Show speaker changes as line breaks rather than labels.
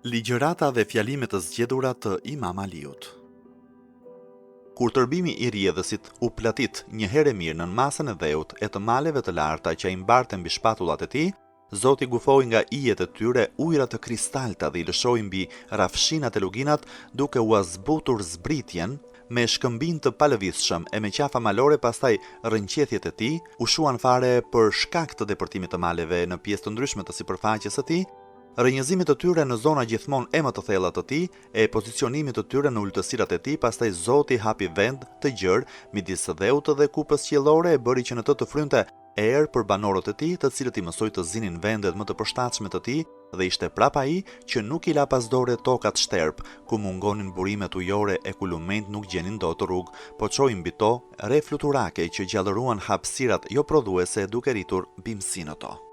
Ligjërata dhe fjalimet të zgjedhura të Imam Aliut. Kur tërbimi I rrjedhësit u platit një herë mirë nën masën e dheut e të maleve të larta që ai mbarte mbi shpatullat e tij, Zoti gufoi nga ijet e tyre ujëra të kristalta dhe I lëshoi mbi rafshinat e luginat duke u zbutur zbritjen me shkëmbin të palëvizshëm e me qafa malore. Pastaj rrënqethjet e tij u shuan fare për shkak të depërtimit të maleve në pjesë të ndryshme të sipërfaqes së tij, rrënjëzimit të tyre në zona gjithmonë e më të thella të tij e pozicionimit të tyre në ulëtësirat e tij. Pastaj Zoti hapi vend të gjerë midis së dheut dhe kupës qiellore e bëri që në të frynte erë për banorët e tij, të cilët I mësoi të zinin vendet më të përshtatshme të tij, dhe ishte prapa ai që nuk I la pas dore tokat shterp, ku mungonin burimet ujore e ku lumenjt nuk gjenin dot rrugë, po çoi mbi to re fluturake që gjallëruan hapësirat jo prodhuese duke rritur bimësi në to.